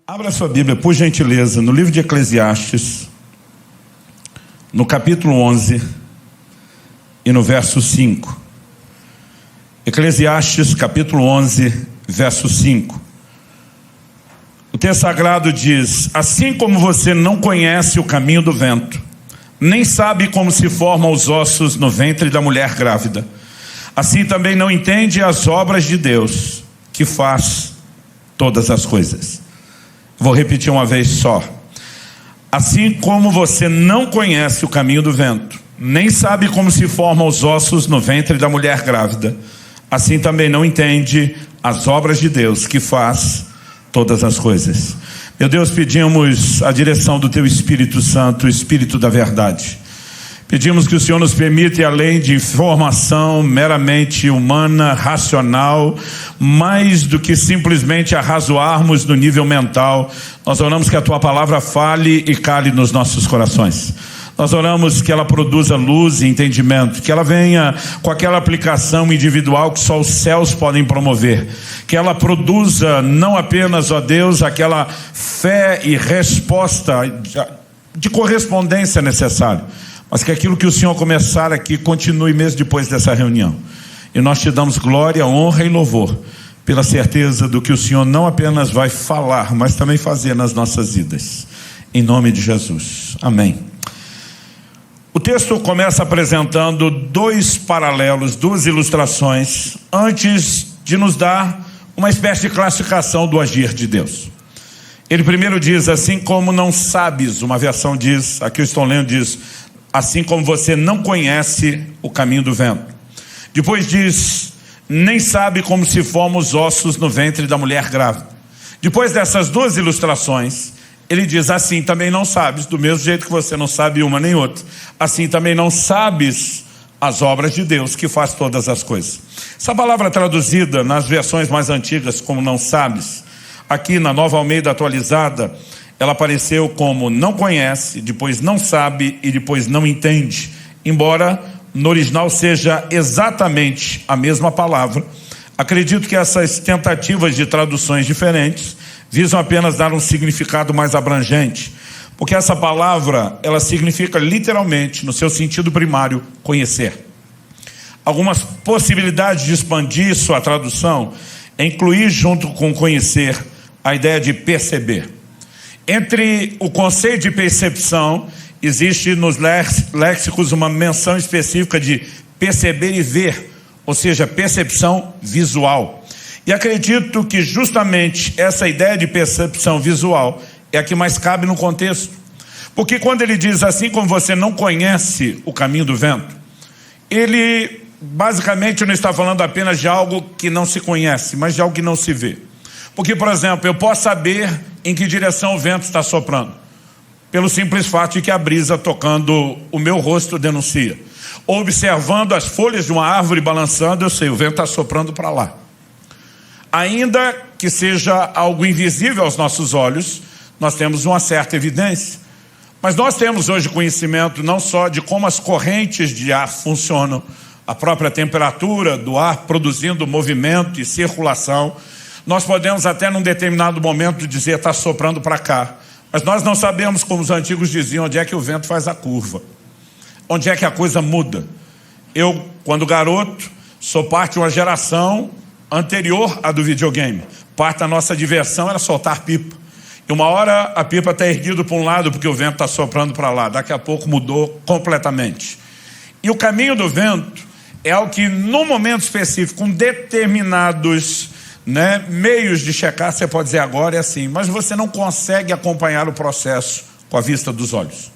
Abra sua Bíblia, por gentileza, no livro de Eclesiastes, no capítulo 11 e no verso 5. Eclesiastes, capítulo 11, verso 5. O texto sagrado diz: assim como você não conhece o caminho do vento, nem sabe como se formam os ossos no ventre da mulher grávida, assim também não entende as obras de Deus, que faz todas as coisas. Vou repetir uma vez só. Assim como você não conhece o caminho do vento, nem sabe como se formam os ossos no ventre da mulher grávida, assim também não entende as obras de Deus, que faz todas as coisas. Meu Deus, pedimos a direção do Teu Espírito Santo, o Espírito da verdade. Pedimos que o Senhor nos permita ir além de informação meramente humana, racional, mais do que simplesmente arrazoarmos no nível mental. Nós oramos que a Tua palavra fale e cale nos nossos corações. Nós oramos que ela produza luz e entendimento, que ela venha com aquela aplicação individual que só os céus podem promover, que ela produza não apenas, ó Deus, aquela fé e resposta de correspondência necessária, mas que aquilo que o Senhor começar aqui continue mesmo depois dessa reunião. E nós te damos glória, honra e louvor pela certeza do que o Senhor não apenas vai falar, mas também fazer nas nossas vidas. Em nome de Jesus. Amém. O texto começa apresentando dois paralelos, duas ilustrações, antes de nos dar uma espécie de classificação do agir de Deus. Ele primeiro diz: assim como não sabes, uma versão diz, aqui eu estou lendo, diz: assim como você não conhece o caminho do vento. Depois diz: nem sabe como se formam os ossos no ventre da mulher grávida. Depois dessas duas ilustrações, ele diz: assim também não sabes, do mesmo jeito que você não sabe uma nem outra, assim também não sabes as obras de Deus, que faz todas as coisas. Essa palavra traduzida nas versões mais antigas como não sabes, aqui na Nova Almeida atualizada, ela apareceu como não conhece, depois não sabe e depois não entende, embora no original seja exatamente a mesma palavra. Acredito que essas tentativas de traduções diferentes visam apenas dar um significado mais abrangente, porque essa palavra, ela significa literalmente, no seu sentido primário, conhecer. Algumas possibilidades de expandir sua tradução é incluir junto com conhecer a ideia de perceber. Entre o conceito de percepção, existe nos léxicos uma menção específica de perceber e ver, ou seja, percepção visual. E acredito que justamente essa ideia de percepção visual é a que mais cabe no contexto. Porque quando ele diz assim como você não conhece o caminho do vento, ele basicamente não está falando apenas de algo que não se conhece, mas de algo que não se vê. Porque, por exemplo, eu posso saber em que direção o vento está soprando, pelo simples fato de que a brisa tocando o meu rosto denuncia. Ou observando as folhas de uma árvore balançando, eu sei, o vento está soprando para lá. Ainda que seja algo invisível aos nossos olhos, nós temos uma certa evidência. Mas nós temos hoje conhecimento não só de como as correntes de ar funcionam, a própria temperatura do ar produzindo movimento e circulação. Nós podemos até num determinado momento dizer está soprando para cá, mas nós não sabemos, como os antigos diziam, onde é que o vento faz a curva, onde é que a coisa muda. Eu, quando garoto, sou parte de uma geração anterior à do videogame. Parte da nossa diversão era soltar pipa. E uma hora a pipa está erguida para um lado porque o vento está soprando para lá. Daqui a pouco mudou completamente. E o caminho do vento é algo que, num momento específico, com determinados meios de checar, você pode dizer agora é assim, mas você não consegue acompanhar o processo com a vista dos olhos.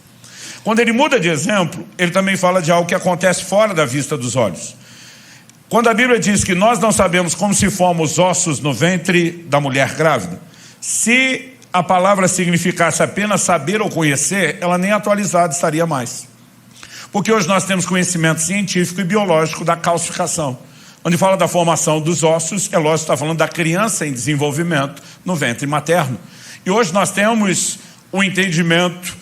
Quando ele muda de exemplo, ele também fala de algo que acontece fora da vista dos olhos. Quando a Bíblia diz que nós não sabemos como se formam os ossos no ventre da mulher grávida, se a palavra significasse apenas saber ou conhecer, ela nem atualizada estaria mais. Porque hoje nós temos conhecimento científico e biológico da calcificação, onde fala da formação dos ossos, é lógico que está falando da criança em desenvolvimento no ventre materno. E hoje nós temos o entendimento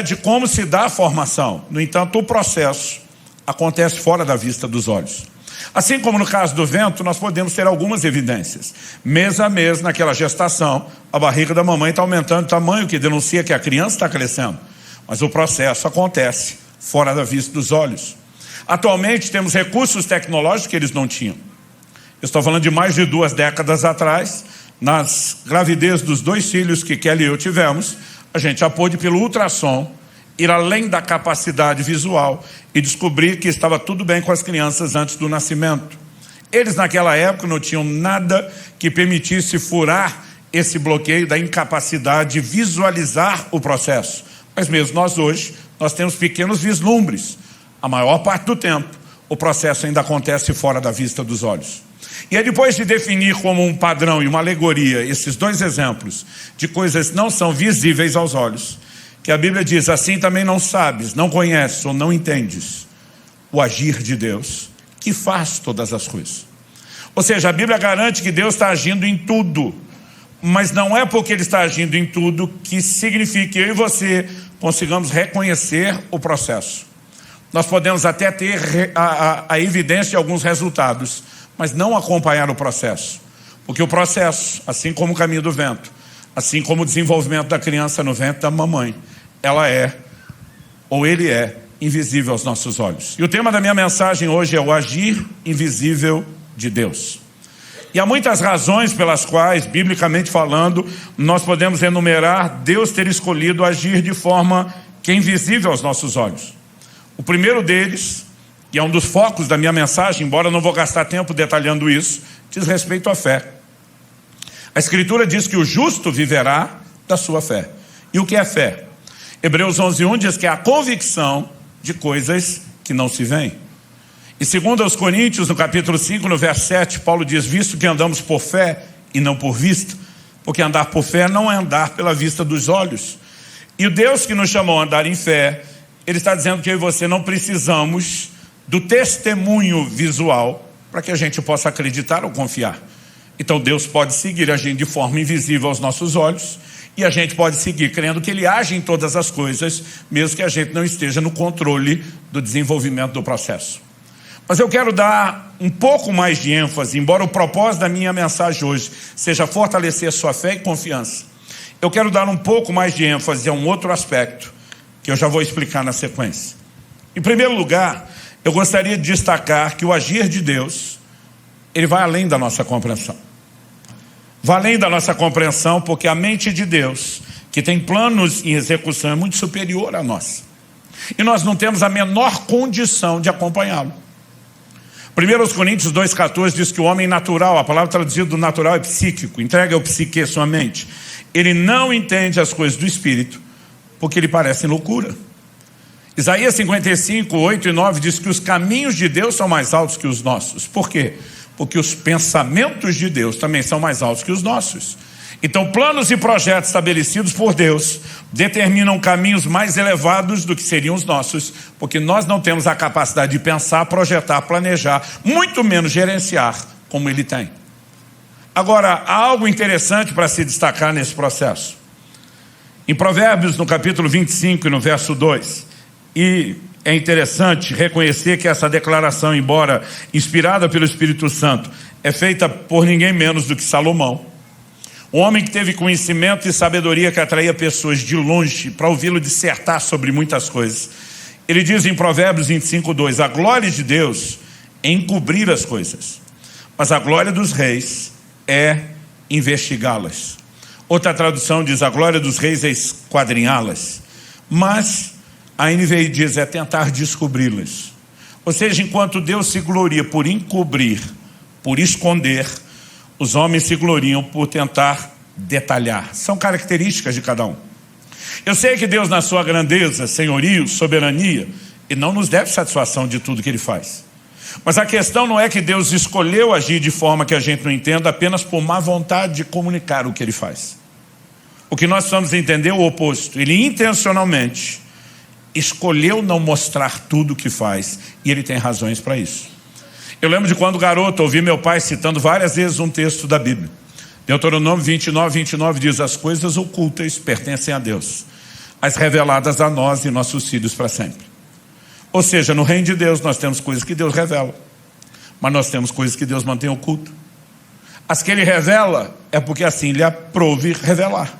de como se dá a formação. No entanto, o processo acontece fora da vista dos olhos. Assim como no caso do vento, nós podemos ter algumas evidências. Mês a mês, naquela gestação, a barriga da mamãe está aumentando de tamanho, que denuncia que a criança está crescendo. Mas o processo acontece fora da vista dos olhos. Atualmente temos recursos tecnológicos que eles não tinham. Eu estou falando de mais de 2 décadas atrás, nas gravidez dos 2 filhos que Kelly e eu tivemos, a gente já pôde, pelo ultrassom, ir além da capacidade visual e descobrir que estava tudo bem com as crianças antes do nascimento. Eles naquela época não tinham nada que permitisse furar esse bloqueio da incapacidade de visualizar o processo. Mas mesmo nós hoje, nós temos pequenos vislumbres. A maior parte do tempo, o processo ainda acontece fora da vista dos olhos. E é depois de definir como um padrão e uma alegoria esses 2 exemplos de coisas que não são visíveis aos olhos, que a Bíblia diz, assim também não sabes, não conheces ou não entendes o agir de Deus, que faz todas as coisas. Ou seja, a Bíblia garante que Deus está agindo em tudo, mas não é porque Ele está agindo em tudo que significa que eu e você consigamos reconhecer o processo. Nós podemos até ter a evidência de alguns resultados, mas não acompanhar o processo. Porque o processo, assim como o caminho do vento, assim como o desenvolvimento da criança no ventre da mamãe, ela é, ou ele é, invisível aos nossos olhos. E o tema da minha mensagem hoje é o agir invisível de Deus. E há muitas razões pelas quais, biblicamente falando, nós podemos enumerar Deus ter escolhido agir de forma que é invisível aos nossos olhos. O primeiro deles, e é um dos focos da minha mensagem, embora eu não vou gastar tempo detalhando isso, diz respeito à fé. A Escritura diz que o justo viverá da sua fé. E o que é fé? Hebreus 11:1 diz que é a convicção de coisas que não se veem. E segundo aos Coríntios, no capítulo 5, no verso 7, Paulo diz, visto que andamos por fé e não por vista, porque andar por fé não é andar pela vista dos olhos. E o Deus que nos chamou a andar em fé, Ele está dizendo que eu e você não precisamos do testemunho visual para que a gente possa acreditar ou confiar. Então Deus pode seguir agindo de forma invisível aos nossos olhos e a gente pode seguir crendo que Ele age em todas as coisas, mesmo que a gente não esteja no controle do desenvolvimento do processo. Mas eu quero dar um pouco mais de ênfase, embora o propósito da minha mensagem hoje seja fortalecer sua fé e confiança. Eu quero dar um pouco mais de ênfase a um outro aspecto, que eu já vou explicar na sequência. Em primeiro lugar, eu gostaria de destacar que o agir de Deus, ele vai além da nossa compreensão. Vai além da nossa compreensão, porque a mente de Deus, que tem planos em execução, é muito superior à nossa. E nós não temos a menor condição de acompanhá-lo. 1 Coríntios 2,14 diz que o homem natural, a palavra traduzida do natural é psíquico, entrega ao psique sua mente. Ele não entende as coisas do Espírito, porque lhe parecem loucura. Isaías 55, 8 e 9 diz que os caminhos de Deus são mais altos que os nossos. Por quê? Porque os pensamentos de Deus também são mais altos que os nossos. Então, planos e projetos estabelecidos por Deus determinam caminhos mais elevados do que seriam os nossos, porque nós não temos a capacidade de pensar, projetar, planejar, muito menos gerenciar como Ele tem. Agora, há algo interessante para se destacar nesse processo. Em Provérbios, no capítulo 25 e no verso 2, e é interessante reconhecer que essa declaração, embora inspirada pelo Espírito Santo, é feita por ninguém menos do que Salomão. Um homem que teve conhecimento e sabedoria que atraía pessoas de longe para ouvi-lo dissertar sobre muitas coisas. Ele diz em Provérbios 25:2, a glória de Deus é encobrir as coisas, mas a glória dos reis é investigá-las. Outra tradução diz, a glória dos reis é esquadrinhá-las, mas a NVI diz, é tentar descobri-las. Ou seja, enquanto Deus se gloria por encobrir, por esconder, os homens se gloriam por tentar detalhar. São características de cada um. Eu sei que Deus, na sua grandeza, senhorio, soberania, Ele não nos deve satisfação de tudo que Ele faz. Mas a questão não é que Deus escolheu agir de forma que a gente não entenda apenas por má vontade de comunicar o que Ele faz. O que nós precisamos entender é o oposto. Ele intencionalmente escolheu não mostrar tudo o que faz, e Ele tem razões para isso. Eu lembro de quando garoto, ouvi meu pai citando várias vezes um texto da Bíblia. Deuteronômio 29 diz, as coisas ocultas pertencem a Deus, as reveladas a nós e nossos filhos para sempre. Ou seja, no reino de Deus nós temos coisas que Deus revela, Mas nós temos coisas que Deus mantém oculto. As que Ele revela é porque assim Ele aprove revelar.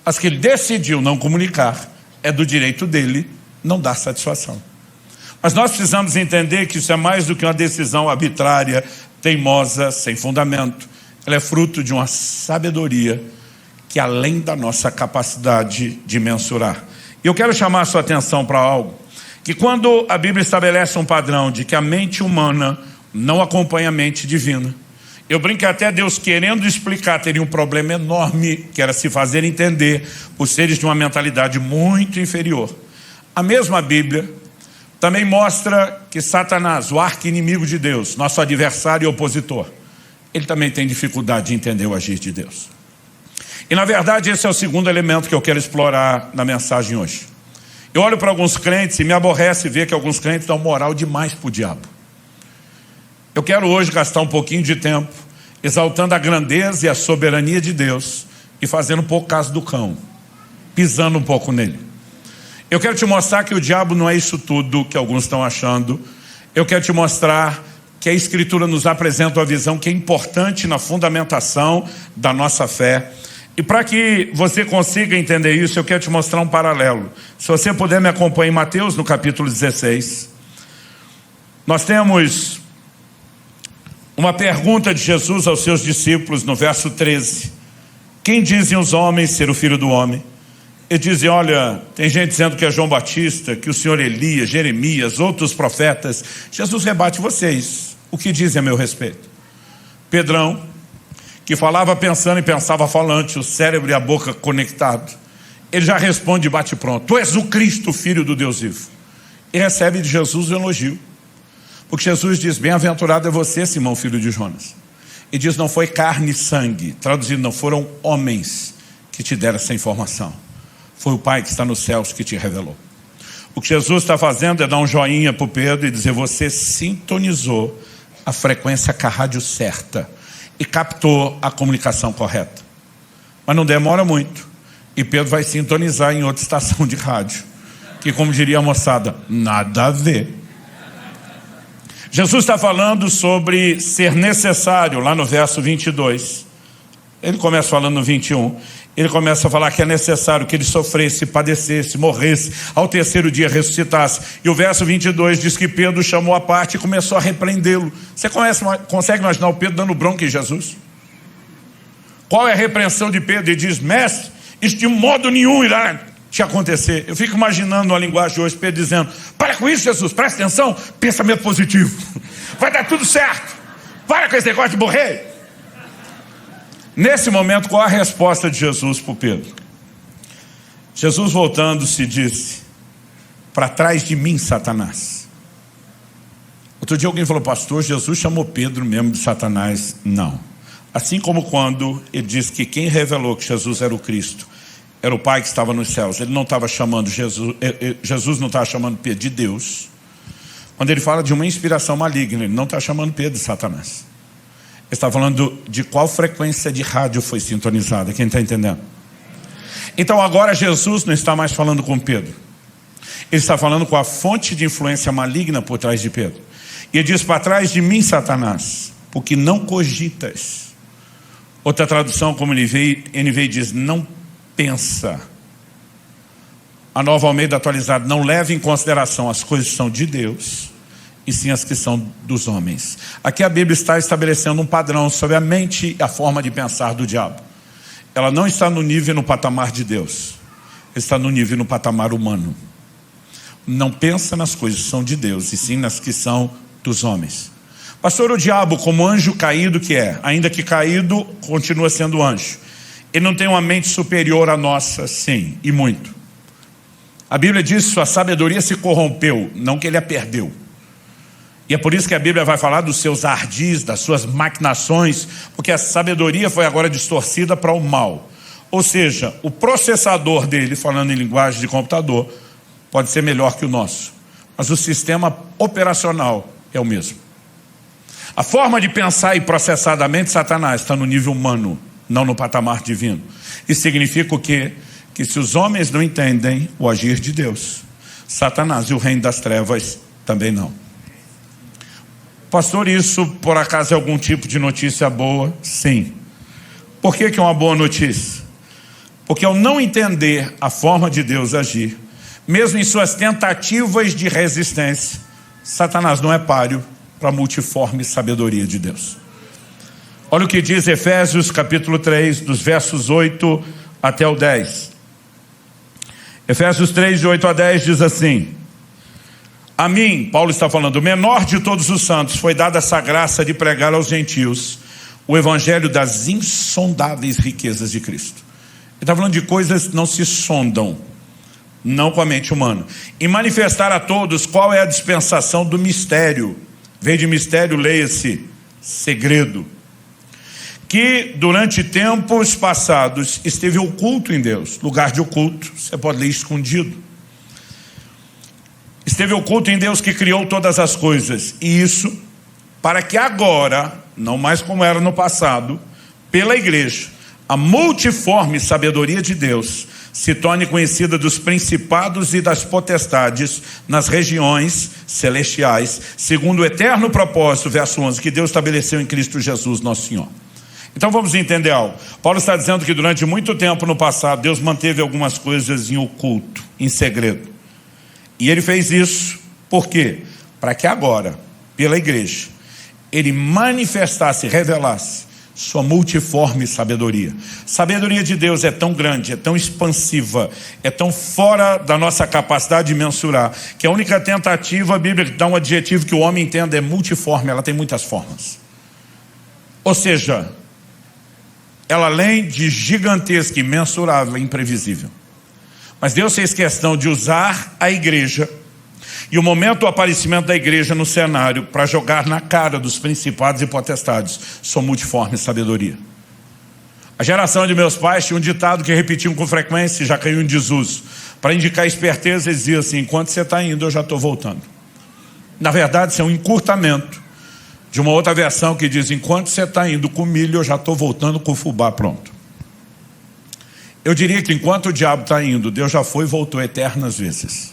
As que Ele decidiu não comunicar é do direito dEle não dar satisfação. Mas nós precisamos entender que isso é mais do que uma decisão arbitrária, teimosa, sem fundamento. Ela é fruto de uma sabedoria que é além da nossa capacidade de mensurar. E eu quero chamar a sua atenção para algo, que quando a Bíblia estabelece um padrão de que a mente humana não acompanha a mente divina, eu brinco que até Deus, querendo explicar, teria um problema enorme, que era se fazer entender por seres de uma mentalidade muito inferior. A mesma Bíblia também mostra que Satanás, o arqui-inimigo de Deus, nosso adversário e opositor, ele também tem dificuldade de entender o agir de Deus. E na verdade esse é o segundo elemento que eu quero explorar na mensagem hoje. Eu olho para alguns crentes e me aborrece ver que alguns crentes dão moral demais para o diabo. Eu quero hoje gastar um pouquinho de tempo exaltando a grandeza e a soberania de Deus e fazendo um pouco caso do cão, pisando um pouco nele. Eu quero te mostrar que o diabo não é isso tudo que alguns estão achando. Eu quero te mostrar que a Escritura nos apresenta uma visão que é importante na fundamentação da nossa fé. E para que você consiga entender isso, eu quero te mostrar um paralelo. Se você puder me acompanhar em Mateus, no capítulo 16. Nós temos uma pergunta de Jesus aos seus discípulos no verso 13. Quem dizem os homens ser o Filho do Homem? Eles dizem, olha, tem gente dizendo que é João Batista, que o Senhor Elias, Jeremias, outros profetas. Jesus rebate vocês. O que dizem a meu respeito? Pedrão, que falava pensando e pensava falante, o cérebro e a boca conectados, ele já responde bate pronto. Tu és o Cristo, Filho do Deus vivo. E recebe de Jesus o elogio. Porque Jesus diz, bem-aventurado é você, Simão, filho de Jonas. E diz, não foi carne e sangue. Traduzido, não foram homens que te deram essa informação. Foi o Pai que está nos céus que te revelou. O que Jesus está fazendo é dar um joinha para o Pedro e dizer, você sintonizou a frequência com a rádio certa e captou a comunicação correta. Mas não demora muito. E Pedro vai sintonizar em outra estação de rádio. Que, como diria a moçada, nada a ver. Jesus está falando sobre ser necessário, lá no verso 22. Ele começa falando no 21. Ele começa a falar que é necessário que ele sofresse, padecesse, morresse, ao terceiro dia ressuscitasse. E o verso 22 diz que Pedro chamou à parte e começou a repreendê-lo. Você consegue imaginar o Pedro dando bronca em Jesus? Qual é a repreensão de Pedro? Ele diz, mestre, isso de modo nenhum irá te acontecer. Eu fico imaginando a linguagem de hoje, Pedro dizendo, para com isso, Jesus, presta atenção, pensamento positivo. Vai dar tudo certo. Para com esse negócio de morrer. Nesse momento, qual a resposta de Jesus para o Pedro? Jesus, voltando-se, disse, para trás de mim, Satanás. Outro dia alguém falou, pastor, Jesus chamou Pedro mesmo de Satanás. Não. Assim como quando ele disse que quem revelou que Jesus era o Cristo era o Pai que estava nos céus. Ele não estava chamando Jesus não estava chamando Pedro de Deus. Quando ele fala de uma inspiração maligna, ele não está chamando Pedro de Satanás. Ele está falando de qual frequência de rádio foi sintonizada. Quem está entendendo? Então agora Jesus não está mais falando com Pedro. Ele está falando com a fonte de influência maligna por trás de Pedro. E ele diz, para trás de mim, Satanás, porque não cogitas. Outra tradução, como NVI diz, não pensa. A Nova Almeida atualizada, não leva em consideração as coisas que são de Deus, e sim as que são dos homens. Aqui a Bíblia está estabelecendo um padrão sobre a mente e a forma de pensar do diabo. Ela não está no nível e no patamar de Deus. Está no nível e no patamar humano. Não pensa nas coisas que são de Deus, e sim nas que são dos homens. Pastor, o diabo, como anjo caído que é, ainda que caído, continua sendo anjo. Ele não tem uma mente superior à nossa, sim, e muito. A Bíblia diz que sua sabedoria se corrompeu, não que ele a perdeu. E é por isso que a Bíblia vai falar dos seus ardis, das suas maquinações, porque a sabedoria foi agora distorcida para o mal. Ou seja, o processador dele, falando em linguagem de computador, pode ser melhor que o nosso. Mas o sistema operacional é o mesmo. A forma de pensar e processar da mente de Satanás está no nível humano, não no patamar divino. Isso significa o quê? Que se os homens não entendem o agir de Deus, Satanás e o reino das trevas também não. Pastor, isso por acaso é algum tipo de notícia boa? Sim. Por que é uma boa notícia? Porque ao não entender a forma de Deus agir, mesmo em suas tentativas de resistência, Satanás não é páreo para a multiforme sabedoria de Deus. Olha o que diz Efésios capítulo 3, dos versos 8 até o 10. Efésios 3, de 8 a 10 diz assim: a mim, Paulo está falando, o menor de todos os santos, foi dada essa graça de pregar aos gentios o evangelho das insondáveis riquezas de Cristo. Ele está falando de coisas que não se sondam, não com a mente humana, e manifestar a todos qual é a dispensação do mistério. Veio de mistério, leia-se segredo, que durante tempos passados esteve oculto em Deus. Lugar de oculto, você pode ler escondido. Esteve oculto em Deus que criou todas as coisas, e isso para que agora, não mais como era no passado, pela igreja, a multiforme sabedoria de Deus se torne conhecida dos principados e das potestades nas regiões celestiais, segundo o eterno propósito, verso 11, que Deus estabeleceu em Cristo Jesus, nosso Senhor. Então vamos entender algo. Paulo está dizendo que durante muito tempo no passado, Deus manteve algumas coisas em oculto, em segredo. E ele fez isso, por quê? Para que agora, pela igreja, ele manifestasse, revelasse sua multiforme sabedoria. Sabedoria de Deus é tão grande, é tão expansiva, é tão fora da nossa capacidade de mensurar, que a única tentativa, a Bíblia dá um adjetivo que o homem entenda, é multiforme, ela tem muitas formas. Ou seja, ela além de gigantesca, imensurável, é imprevisível. Mas Deus fez questão de usar a igreja e o momento do aparecimento da igreja no cenário para jogar na cara dos principados e potestades sua multiforme sabedoria. A geração de meus pais tinha um ditado que repetiam com frequência e já caiu em desuso. Para indicar esperteza, eles diziam assim: enquanto você está indo, eu já estou voltando. Na verdade, isso é um encurtamento de uma outra versão que diz: enquanto você está indo com milho, eu já estou voltando com o fubá pronto. Eu diria que enquanto o diabo está indo, Deus já foi e voltou eternas vezes.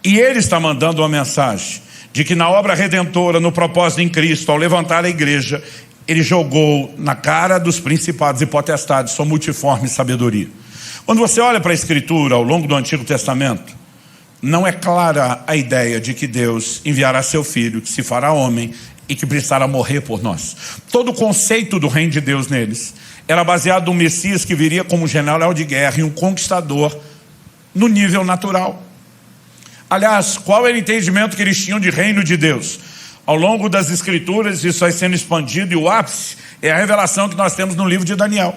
E ele está mandando uma mensagem de que na obra redentora, no propósito em Cristo, ao levantar a igreja, ele jogou na cara dos principados e potestades sua multiforme sabedoria. Quando você olha para a Escritura ao longo do Antigo Testamento, não é clara a ideia de que Deus enviará seu Filho, que se fará homem e que precisará morrer por nós. Todo o conceito do reino de Deus neles era baseado no Messias que viria como um general de guerra e um conquistador no nível natural. Aliás, qual era o entendimento que eles tinham de reino de Deus? Ao longo das Escrituras isso vai sendo expandido e o ápice é a revelação que nós temos no livro de Daniel.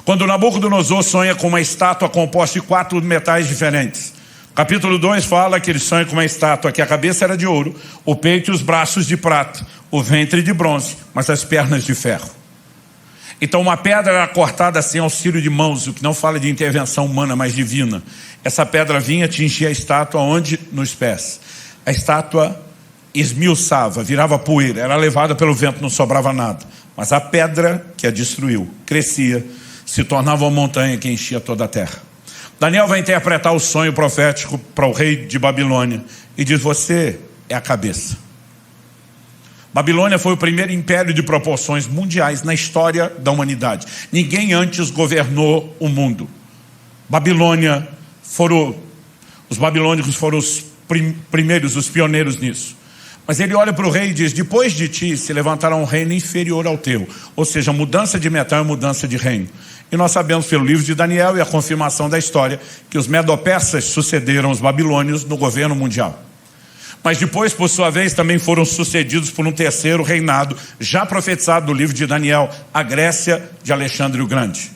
Quando Nabucodonosor sonha com uma estátua composta de 4 metais diferentes. Capítulo 2 fala que ele sonha com uma estátua que a cabeça era de ouro, o peito e os braços de prata, o ventre de bronze, mas as pernas de ferro. Então uma pedra era cortada sem auxílio de mãos, o que não fala de intervenção humana, mas divina. Essa pedra vinha atingir a estátua onde? Nos pés. A estátua esmiuçava, virava poeira, era levada pelo vento, não sobrava nada. Mas a pedra que a destruiu, crescia, se tornava uma montanha que enchia toda a terra. Daniel vai interpretar o sonho profético para o rei de Babilônia e diz: você é a cabeça. Babilônia foi o primeiro império de proporções mundiais na história da humanidade. Ninguém antes governou o mundo. Os babilônicos foram os primeiros, os pioneiros nisso. Mas ele olha para o rei e diz: depois de ti se levantará um reino inferior ao teu. Ou seja, mudança de metal é mudança de reino. E nós sabemos pelo livro de Daniel e a confirmação da história que os medo-persas sucederam os babilônios no governo mundial. Mas depois, por sua vez, também foram sucedidos por um terceiro reinado, já profetizado no livro de Daniel, a Grécia de Alexandre o Grande.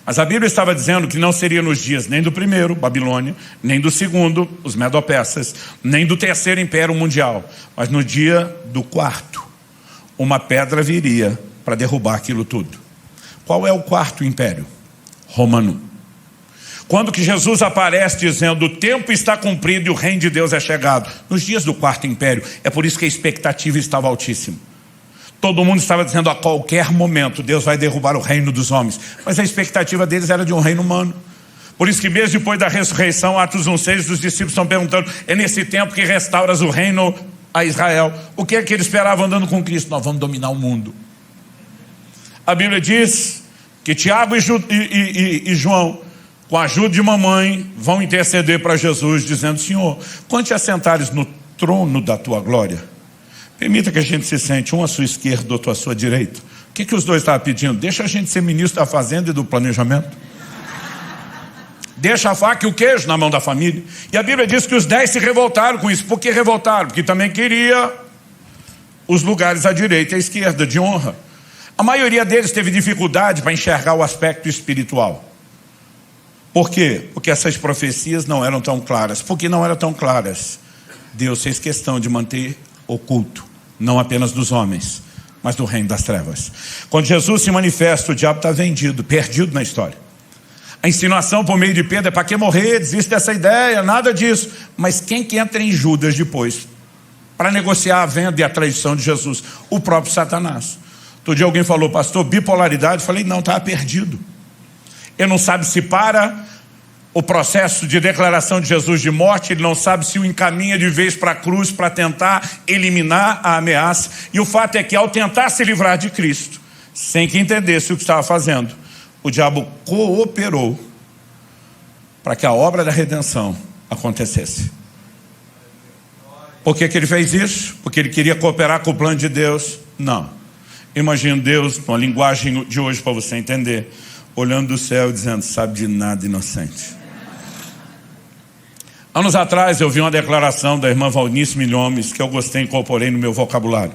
Mas a Bíblia estava dizendo que não seria nos dias nem do primeiro, Babilônia, nem do segundo, os medo-persas, nem do terceiro império mundial, mas no dia do quarto, uma pedra viria para derrubar aquilo tudo. Qual é o quarto império? Romano. Quando que Jesus aparece dizendo: o tempo está cumprido e o reino de Deus é chegado? Nos dias do quarto império. É por isso que a expectativa estava altíssima. Todo mundo estava dizendo: a qualquer momento Deus vai derrubar o reino dos homens. Mas a expectativa deles era de um reino humano. Por isso que mesmo depois da ressurreição, Atos 1,6, os discípulos estão perguntando: é nesse tempo que restauras o reino a Israel. O que é que ele esperava andando com Cristo? Nós vamos dominar o mundo. A Bíblia diz que Tiago e João, com a ajuda de mamãe, vão interceder para Jesus, dizendo: Senhor, quando te assentares no trono da tua glória, permita que a gente se sente um à sua esquerda, outro à sua direita. O que os dois estavam pedindo? Deixa a gente ser ministro da fazenda e do planejamento. Deixa a faca e o queijo na mão da família. E a Bíblia diz que os 10 se revoltaram com isso. Por que revoltaram? Porque também queria os lugares à direita e à esquerda de honra. A maioria deles teve dificuldade para enxergar o aspecto espiritual. Por quê? Porque essas profecias não eram tão claras. Por que não eram tão claras? Deus fez questão de manter oculto, não apenas dos homens, mas do reino das trevas. Quando Jesus se manifesta, o diabo está vendido, perdido na história. A insinuação por meio de Pedro é: para que morrer? Desiste dessa ideia, nada disso. Mas quem que entra em Judas depois para negociar a venda e a traição de Jesus? O próprio Satanás. Outro dia alguém falou: pastor, bipolaridade. Eu falei: não, estava perdido. Ele não sabe se para o processo de declaração de Jesus de morte, ele não sabe se o encaminha de vez para a cruz para tentar eliminar a ameaça. E o fato é que, ao tentar se livrar de Cristo, sem que entendesse o que estava fazendo, o diabo cooperou para que a obra da redenção acontecesse. Por que ele fez isso? Porque ele queria cooperar com o plano de Deus? Não. Imagina Deus, uma linguagem de hoje para você entender, olhando do céu e dizendo: sabe de nada, inocente. Anos atrás eu vi uma declaração da irmã Valnice Milhomes que eu gostei e incorporei no meu vocabulário.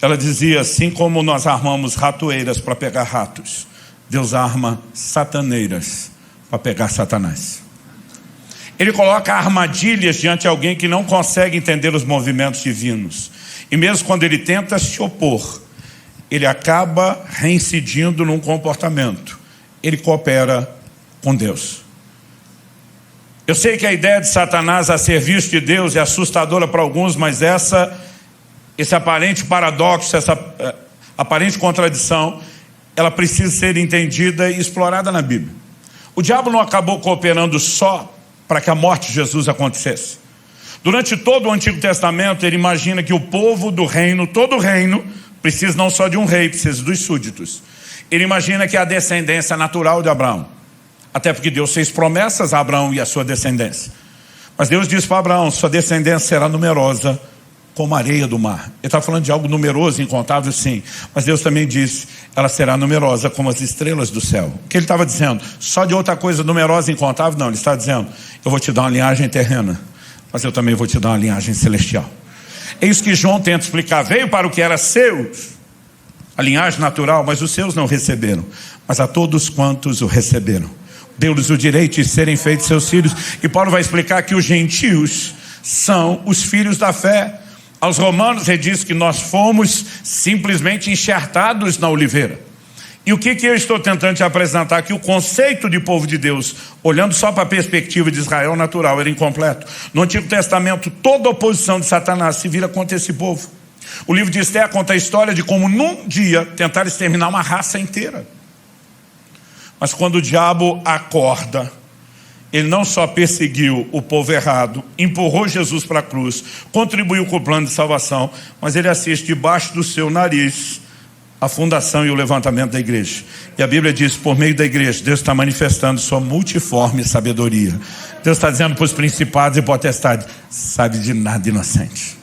Ela dizia: assim como nós armamos ratoeiras para pegar ratos, Deus arma sataneiras para pegar Satanás. Ele coloca armadilhas diante de alguém que não consegue entender os movimentos divinos. E mesmo quando ele tenta se opor, ele acaba reincidindo num comportamento. Ele coopera com Deus. Eu sei que a ideia de Satanás a serviço de Deus é assustadora para alguns, mas esse aparente paradoxo, essa aparente contradição, ela precisa ser entendida e explorada na Bíblia. O diabo não acabou cooperando só para que a morte de Jesus acontecesse. Durante todo o Antigo Testamento, ele imagina que o povo do reino, todo o reino, precisa não só de um rei, precisa dos súditos. Ele imagina que a descendência natural de Abraão. Até porque Deus fez promessas a Abraão e a sua descendência. Mas Deus disse para Abraão: sua descendência será numerosa como a areia do mar. Ele está falando de algo numeroso, incontável, sim. Mas Deus também disse: ela será numerosa como as estrelas do céu. O que ele estava dizendo? Só de outra coisa numerosa e incontável? Não, ele está dizendo: eu vou te dar uma linhagem terrena, mas eu também vou te dar uma linhagem celestial. É isso que João tenta explicar. Veio para o que era seu, a linhagem natural, mas os seus não receberam. Mas a todos quantos o receberam, deu-lhes o direito de serem feitos seus filhos. E Paulo vai explicar que os gentios são os filhos da fé. Aos romanos ele diz que nós fomos simplesmente enxertados na oliveira. E o que eu estou tentando te apresentar aqui? O conceito de povo de Deus, olhando só para a perspectiva de Israel natural, era incompleto. No Antigo Testamento, toda a oposição de Satanás se vira contra esse povo. O livro de Esther conta a história de como num dia tentaram exterminar uma raça inteira. Mas quando o diabo acorda, ele não só perseguiu o povo errado, empurrou Jesus para a cruz, contribuiu com o plano de salvação, mas ele assiste debaixo do seu nariz a fundação e o levantamento da igreja. E a Bíblia diz: por meio da igreja, Deus está manifestando sua multiforme sabedoria. Deus está dizendo para os principados e potestades: sabe de nada, inocente.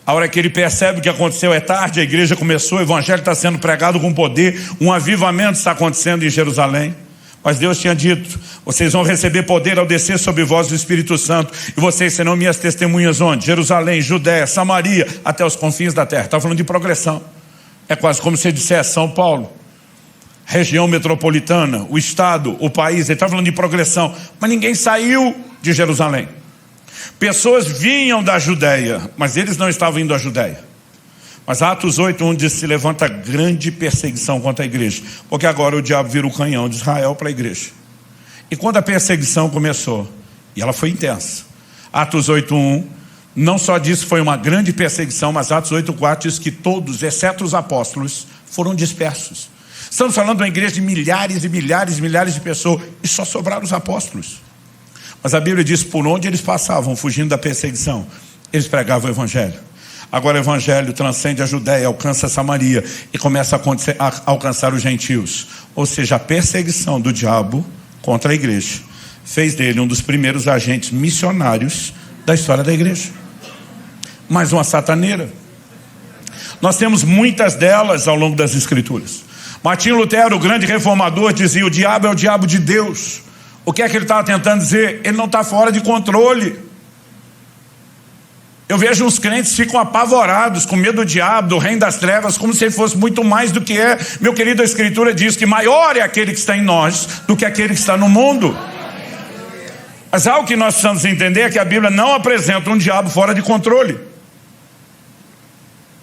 A hora que ele percebe o que aconteceu é tarde, a igreja começou, o evangelho está sendo pregado com poder, um avivamento está acontecendo em Jerusalém. Mas Deus tinha dito: vocês vão receber poder ao descer sobre vós o Espírito Santo, e vocês serão minhas testemunhas onde? Jerusalém, Judéia, Samaria, até os confins da terra. Está falando de progressão. É quase como se dissesse São Paulo, região metropolitana, o estado, o país. Ele está falando de progressão. Mas ninguém saiu de Jerusalém. Pessoas vinham da Judéia, mas eles não estavam indo à Judéia. Mas Atos 8:1 diz: se levanta grande perseguição contra a igreja, porque agora o diabo vira o canhão de Israel para a igreja. E quando a perseguição começou, e ela foi intensa, Atos 8:1 não só diz que foi uma grande perseguição, mas Atos 8:4 diz que todos, exceto os apóstolos, foram dispersos. Estamos falando de uma igreja de milhares e milhares e milhares de pessoas, e só sobraram os apóstolos. Mas a Bíblia diz: por onde eles passavam, fugindo da perseguição, eles pregavam o evangelho. Agora o evangelho transcende a Judéia, alcança Samaria e começa a alcançar os gentios. Ou seja, a perseguição do diabo contra a igreja fez dele um dos primeiros agentes missionários da história da igreja. Mais uma sataneira. Nós temos muitas delas ao longo das escrituras. Martinho Lutero, o grande reformador, dizia: o diabo é o diabo de Deus. O que é que ele estava tentando dizer? Ele não está fora de controle. Eu vejo uns crentes que ficam apavorados, com medo do diabo, do reino das trevas, como se ele fosse muito mais do que é. Meu querido, a Escritura diz que maior é aquele que está em nós do que aquele que está no mundo. Mas algo que nós precisamos entender é que a Bíblia não apresenta um diabo fora de controle.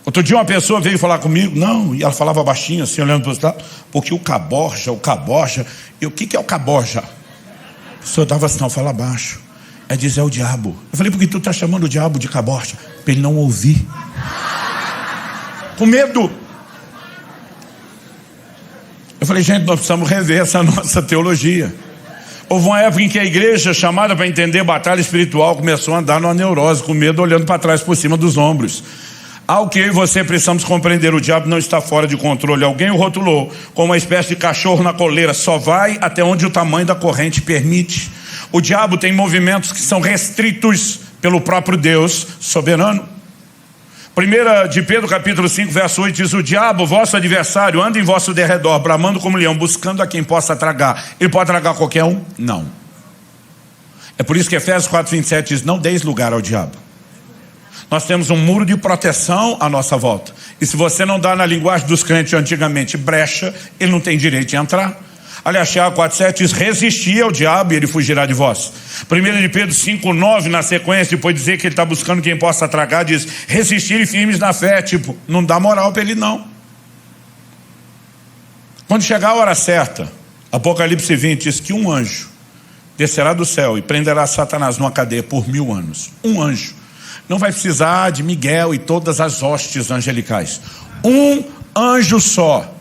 Outro dia uma pessoa veio falar comigo, não, e ela falava baixinho assim, olhando para o lado, porque o caborja, e o que é o caborja? A pessoa dava assim, não, fala baixo. É dizer, é o diabo. Eu falei, por que tu está chamando o diabo de caborja? Para ele não ouvir. Com medo. Eu falei, gente, nós precisamos rever essa nossa teologia. Houve uma época em que a igreja, chamada para entender batalha espiritual, começou a andar numa neurose, com medo, olhando para trás, por cima dos ombros. Ao que eu e você precisamos compreender, o diabo não está fora de controle. Alguém o rotulou como uma espécie de cachorro na coleira, só vai até onde o tamanho da corrente permite. O diabo tem movimentos que são restritos pelo próprio Deus soberano. 1 de Pedro capítulo 5 verso 8 diz: o diabo, vosso adversário, anda em vosso derredor, bramando como leão, buscando a quem possa tragar. Ele pode tragar qualquer um? Não. É por isso que Efésios 4:27 diz: não deis lugar ao diabo. Nós temos um muro de proteção à nossa volta. E se você não dá, na linguagem dos crentes antigamente, brecha, ele não tem direito de entrar. Aliás, Tiago 4:7 diz: resistir ao diabo e ele fugirá de vós. 1 de Pedro 5:9, na sequência, depois de dizer que ele está buscando quem possa tragar, diz: resistir e firmes na fé. Tipo, não dá moral para ele não. Quando chegar a hora certa, Apocalipse 20 diz que um anjo descerá do céu e prenderá Satanás numa cadeia por 1000 anos. Um anjo. Não vai precisar de Miguel e todas as hostes angelicais. Um anjo só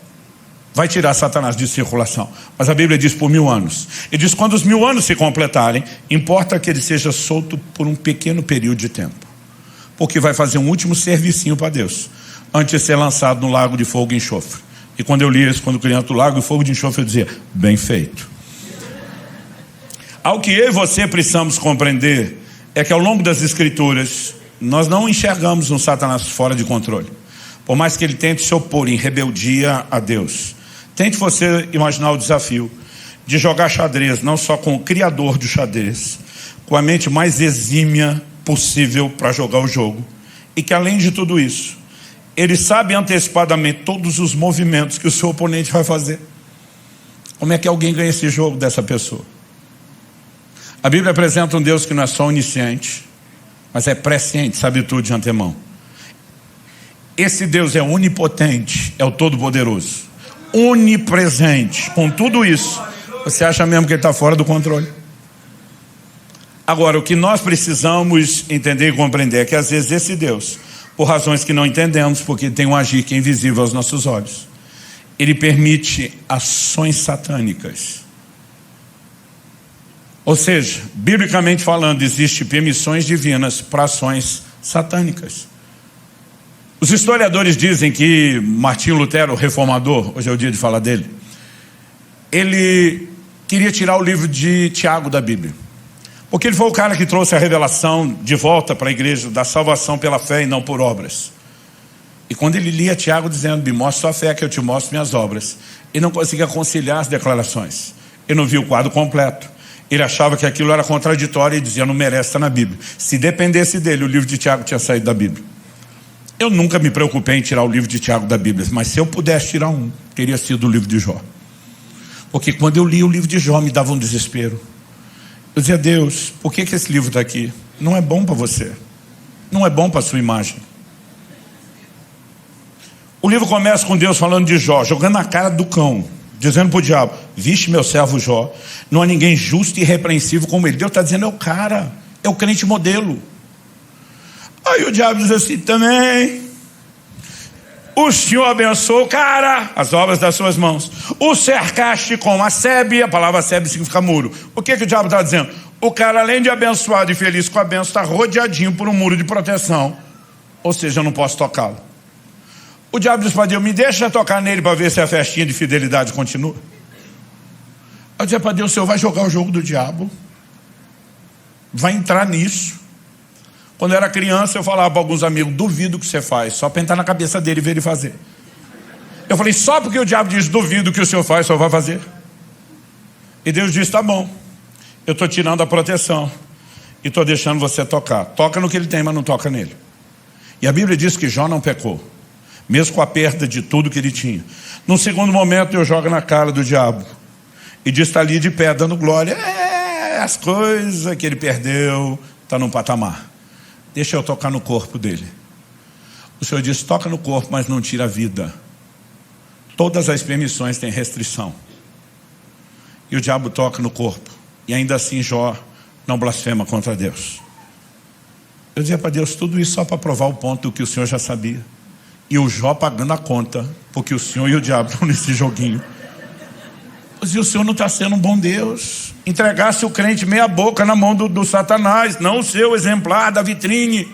vai tirar Satanás de circulação. Mas a Bíblia diz por 1000 anos. E diz: quando os 1000 anos se completarem, importa que ele seja solto por um pequeno período de tempo, porque vai fazer um último servicinho para Deus, antes de ser lançado no lago de fogo e enxofre. E quando eu li isso, quando criança, do lago de fogo e de enxofre, eu dizia: bem feito. Ao que eu e você precisamos compreender é que ao longo das escrituras nós não enxergamos um Satanás fora de controle. Por mais que ele tente se opor em rebeldia a Deus, tente você imaginar o desafio de jogar xadrez, não só com o criador do xadrez, com a mente mais exímia possível para jogar o jogo, e que além de tudo isso, ele sabe antecipadamente todos os movimentos que o seu oponente vai fazer. Como é que alguém ganha esse jogo dessa pessoa? A Bíblia apresenta um Deus que não é só onisciente, mas é presciente, sabe tudo de antemão. Esse Deus é onipotente, é o Todo-Poderoso, onipresente. Com tudo isso, você acha mesmo que ele está fora do controle? Agora, o que nós precisamos entender e compreender é que às vezes esse Deus, por razões que não entendemos, porque tem um agir que é invisível aos nossos olhos, ele permite ações satânicas. Ou seja, biblicamente falando, existem permissões divinas para ações satânicas. Os historiadores dizem que Martinho Lutero, o reformador, hoje é o dia de falar dele, ele queria tirar o livro de Tiago da Bíblia, porque ele foi o cara que trouxe a revelação de volta para a igreja, da salvação pela fé e não por obras. E quando ele lia Tiago dizendo: me mostra sua fé que eu te mostro minhas obras, ele não conseguia conciliar as declarações, ele não viu o quadro completo. Ele achava que aquilo era contraditório e dizia: não merece estar na Bíblia. Se dependesse dele, o livro de Tiago tinha saído da Bíblia. Eu nunca me preocupei em tirar o livro de Tiago da Bíblia, mas se eu pudesse tirar um, teria sido o livro de Jó. Porque quando eu li o livro de Jó, me dava um desespero. Eu dizia: Deus, por que esse livro está aqui? Não é bom para você, não é bom para a sua imagem. O livro começa com Deus falando de Jó, jogando na cara do cão, dizendo para o diabo: viste meu servo Jó, não há ninguém justo e irrepreensível como ele. Deus está dizendo: é o cara, é o crente modelo. Aí o diabo diz assim também: o Senhor abençoou o cara, as obras das suas mãos, o cercaste com a sebe. A palavra sebe significa muro. O que o diabo está dizendo? O cara, além de abençoado e feliz com a bênção, está rodeadinho por um muro de proteção. Ou seja, eu não posso tocá-lo. O diabo disse para Deus: me deixa tocar nele para ver se a festinha de fidelidade continua. Eu disse para Deus: o senhor vai jogar o jogo do diabo? Vai entrar nisso? Quando eu era criança, eu falava para alguns amigos: duvido que você faz, só para entrar na cabeça dele e ver ele fazer. Eu falei: só porque o diabo diz duvido que o senhor faz, só vai fazer. E Deus disse: tá bom, eu estou tirando a proteção e estou deixando você tocar. Toca no que ele tem, mas não toca nele. E a Bíblia diz que Jó não pecou, mesmo com a perda de tudo que ele tinha. Num segundo momento, Deus joga na cara do diabo e diz: está ali de pé dando glória. As coisas que ele perdeu está num patamar. Deixa eu tocar no corpo dele. O Senhor diz: toca no corpo, mas não tira a vida. Todas as permissões têm restrição. E o diabo toca no corpo. E ainda assim Jó não blasfema contra Deus. Eu dizia para Deus: tudo isso só para provar o ponto que o Senhor já sabia. E o Jó pagando a conta, porque o Senhor e o diabo estão nesse joguinho. E o Senhor não está sendo um bom Deus. Entregasse o crente meia boca na mão do Satanás, não o seu exemplar da vitrine.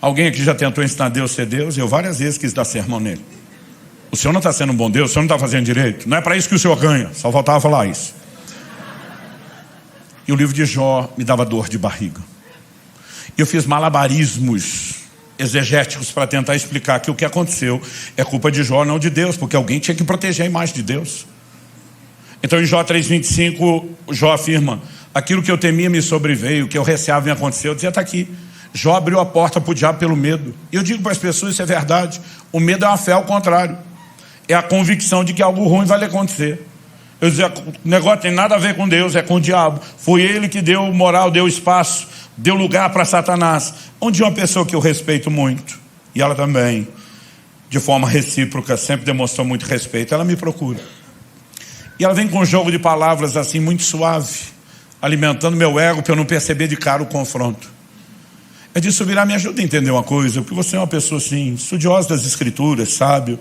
Alguém aqui já tentou ensinar Deus a ser Deus? Eu várias vezes quis dar sermão nele. O Senhor não está sendo um bom Deus, o Senhor não está fazendo direito. Não é para isso que o Senhor ganha, só faltava falar isso. E o livro de Jó me dava dor de barriga. Eu fiz malabarismos exegéticos para tentar explicar que o que aconteceu é culpa de Jó, não de Deus, porque alguém tinha que proteger a imagem de Deus. Então em Jó 3,25, Jó afirma: aquilo que eu temia me sobreveio, o que eu receava me aconteceu. Eu dizia: está aqui. Jó abriu a porta para o diabo pelo medo. E eu digo para as pessoas: isso é verdade. O medo é uma fé ao contrário. É a convicção de que algo ruim vai lhe acontecer. Eu dizia: o negócio tem nada a ver com Deus, é com o diabo. Foi ele que deu moral, deu espaço, deu lugar para Satanás. Um dia uma pessoa que eu respeito muito, e ela também, de forma recíproca, sempre demonstrou muito respeito, ela me procura. E ela vem com um jogo de palavras assim, muito suave, alimentando meu ego para eu não perceber de cara o confronto. Eu disse: Subirá, me ajuda a entender uma coisa, porque você é uma pessoa assim, estudiosa das escrituras, sábio.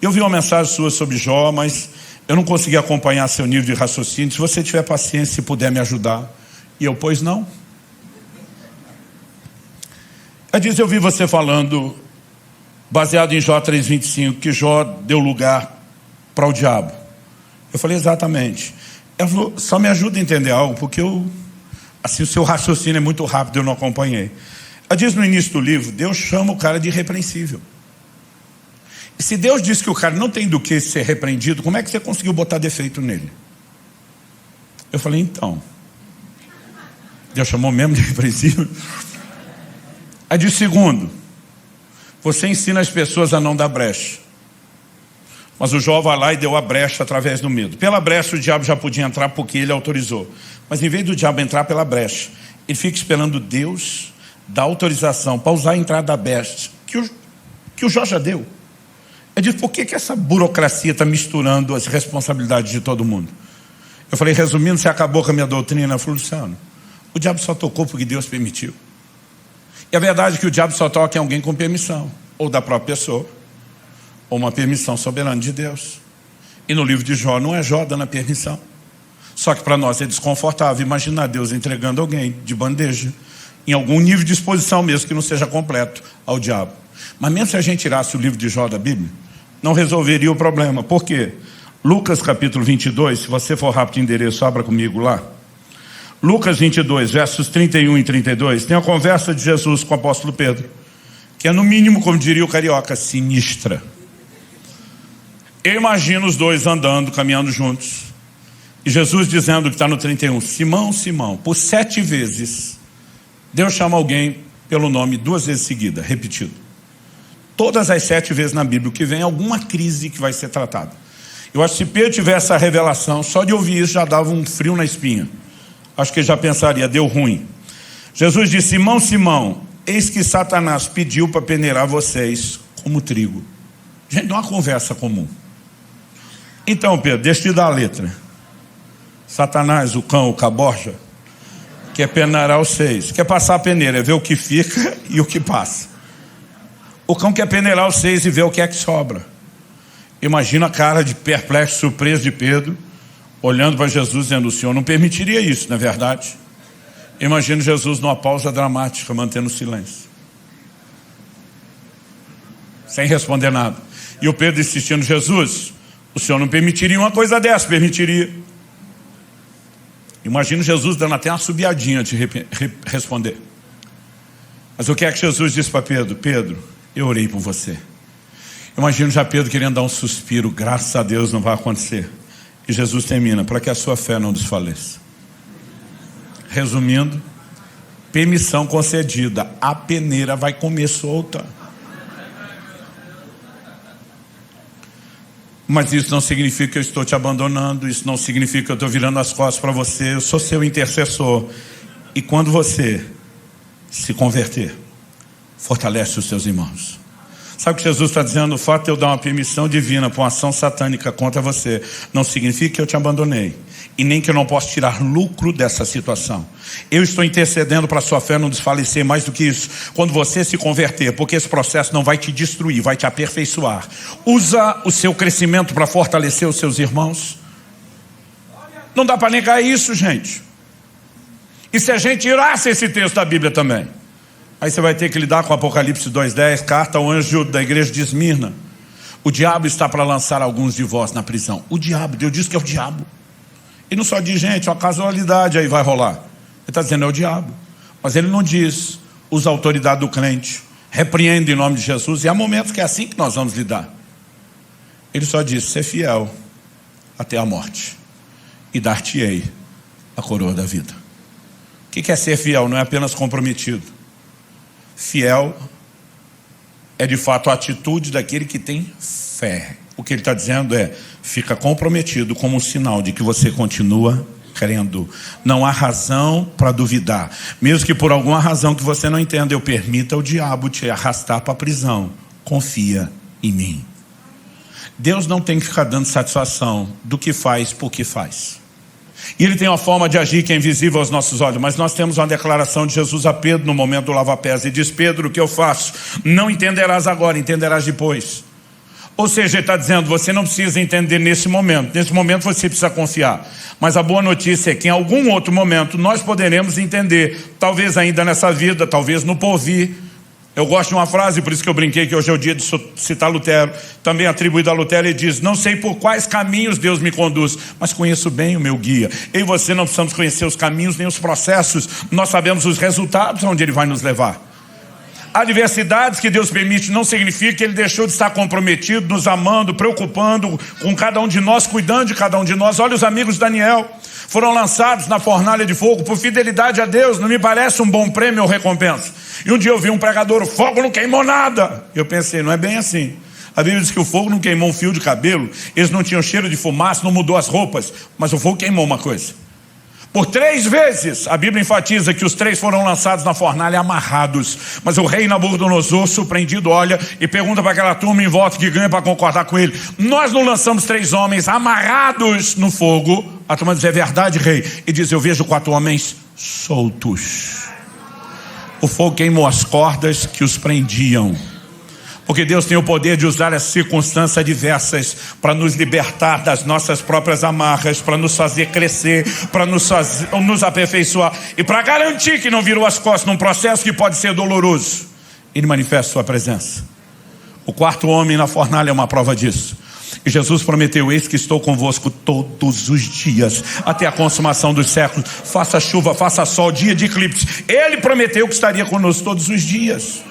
Eu vi uma mensagem sua sobre Jó, mas eu não consegui acompanhar seu nível de raciocínio. Se você tiver paciência e puder me ajudar. E eu: pois não. Ela diz: eu vi você falando, baseado em Jó 3,25, que Jó deu lugar para o diabo. Eu falei: exatamente. Ela falou: só me ajuda a entender algo, porque assim, o seu raciocínio é muito rápido, eu não acompanhei. Ela diz no início do livro: Deus chama o cara de irrepreensível. E se Deus diz que o cara não tem do que ser repreendido, como é que você conseguiu botar defeito nele? Eu falei: então, Deus chamou mesmo de irrepreensível? Aí diz: segundo, você ensina as pessoas a não dar brecha. Mas o Jó vai lá e deu a brecha através do medo. Pela brecha o diabo já podia entrar porque ele autorizou. Mas em vez do diabo entrar pela brecha, ele fica esperando Deus dar autorização para usar a entrada da brecha que o Jó já deu. Ele diz: por que essa burocracia está misturando as responsabilidades de todo mundo? Eu falei: resumindo, você acabou com a minha doutrina. Eu falei: Luciano, o diabo só tocou porque Deus permitiu. E a verdade é que o diabo só toca em alguém com permissão, ou da própria pessoa, ou uma permissão soberana de Deus. E no livro de Jó não é Jó dando a permissão. Só que para nós é desconfortável imaginar Deus entregando alguém de bandeja, em algum nível de exposição mesmo que não seja completo, ao diabo. Mas mesmo se a gente tirasse o livro de Jó da Bíblia, não resolveria o problema. Por quê? Lucas capítulo 22, se você for rápido de endereço, abra comigo lá. Lucas 22, versos 31 e 32, tem a conversa de Jesus com o apóstolo Pedro, que é no mínimo, como diria o carioca, sinistra. Eu imagino os dois andando, caminhando juntos, e Jesus dizendo que está no 31, Simão, Simão, por 7 vezes, Deus chama alguém pelo nome 2 vezes seguida, repetido. Todas as 7 vezes na Bíblia, o que vem é alguma crise que vai ser tratada. Eu acho que se Pedro tivesse essa revelação, só de ouvir isso já dava um frio na espinha. Acho que ele já pensaria: deu ruim. Jesus disse: Simão, Simão, eis que Satanás pediu para peneirar vocês como trigo. Gente, não é uma conversa comum. Então, Pedro, deixa eu te dar a letra. Satanás, o cão, o caborja, quer peneirar vocês. Quer passar a peneira, é ver o que fica e o que passa. O cão quer peneirar vocês e ver o que é que sobra. Imagina a cara de perplexo, surpreso de Pedro, olhando para Jesus, dizendo: o Senhor não permitiria isso, não é verdade? Imagino Jesus numa pausa dramática, mantendo silêncio, sem responder nada. E o Pedro insistindo: Jesus, o Senhor não permitiria uma coisa dessa? Permitiria. Imagino Jesus dando até uma subiadinha de responder. Mas o que é que Jesus disse para Pedro? Pedro, eu orei por você. Imagino já Pedro querendo dar um suspiro: graças a Deus não vai acontecer. E Jesus termina: para que a sua fé não desfaleça. Resumindo, permissão concedida, a peneira vai comer solta. Mas isso não significa que eu estou te abandonando, isso não significa que eu estou virando as costas para você. Eu sou seu intercessor. E quando você se converter, fortalece os seus irmãos. Sabe o que Jesus está dizendo? O fato de eu dar uma permissão divina para uma ação satânica contra você não significa que eu te abandonei, e nem que eu não possa tirar lucro dessa situação. Eu estou intercedendo para a sua fé não desfalecer. Mais do que isso, quando você se converter, porque esse processo não vai te destruir, vai te aperfeiçoar. Usa o seu crescimento para fortalecer os seus irmãos. Não dá para negar isso, gente. E se a gente tirasse esse texto da Bíblia também, aí você vai ter que lidar com Apocalipse 2:10, carta ao anjo da igreja de Esmirna. O diabo está para lançar alguns de vós na prisão. O diabo, Deus diz que é o diabo. Ele não só diz: gente, uma casualidade aí vai rolar. Ele está dizendo: é o diabo. Mas ele não diz: usa a autoridade do crente, repreende em nome de Jesus. E há momentos que é assim que nós vamos lidar. Ele só diz: ser fiel até a morte, e dar-te-ei a coroa da vida. O que é ser fiel? Não é apenas comprometido. Fiel é de fato a atitude daquele que tem fé. O que ele está dizendo é: fica comprometido como um sinal de que você continua crendo. Não há razão para duvidar. Mesmo que por alguma razão que você não entenda, eu permita o diabo te arrastar para a prisão. Confia em mim. Deus não tem que ficar dando satisfação do que faz por que faz. E ele tem uma forma de agir que é invisível aos nossos olhos. Mas nós temos uma declaração de Jesus a Pedro no momento do lava-pés. Ele diz: Pedro, o que eu faço não entenderás agora, entenderás depois. Ou seja, ele está dizendo: você não precisa entender nesse momento. Nesse momento você precisa confiar. Mas a boa notícia é que em algum outro momento nós poderemos entender. Talvez ainda nessa vida, talvez no porvir. Eu gosto de uma frase, por isso que eu brinquei que hoje é o dia de citar Lutero, também atribuído a Lutero. Ele diz: não sei por quais caminhos Deus me conduz, mas conheço bem o meu guia. Eu e você não precisamos conhecer os caminhos nem os processos. Nós sabemos os resultados onde Ele vai nos levar. Adversidades que Deus permite não significa que Ele deixou de estar comprometido, nos amando, preocupando com cada um de nós, cuidando de cada um de nós. Olha os amigos de Daniel, foram lançados na fornalha de fogo por fidelidade a Deus. Não me parece um bom prêmio ou recompensa? E um dia eu vi um pregador: o fogo não queimou nada. Eu pensei: não é bem assim. A Bíblia diz que o fogo não queimou um fio de cabelo, eles não tinham cheiro de fumaça, não mudou as roupas, mas o fogo queimou uma coisa. Por 3 vezes, a Bíblia enfatiza que os 3 foram lançados na fornalha amarrados. Mas o rei Nabucodonosor, surpreendido, olha e pergunta para aquela turma em volta que ganha para concordar com ele: nós não lançamos 3 homens amarrados no fogo? A turma diz: é verdade, rei. E diz: eu vejo 4 homens soltos. O fogo queimou as cordas que os prendiam. Porque Deus tem o poder de usar as circunstâncias adversas para nos libertar das nossas próprias amarras, para nos fazer crescer, para nos aperfeiçoar e para garantir que não virou as costas num processo que pode ser doloroso. Ele manifesta sua presença. O 4º homem na fornalha é uma prova disso. E Jesus prometeu: eis que estou convosco todos os dias, até a consumação dos séculos. Faça chuva, faça sol, dia de eclipse. Ele prometeu que estaria conosco todos os dias.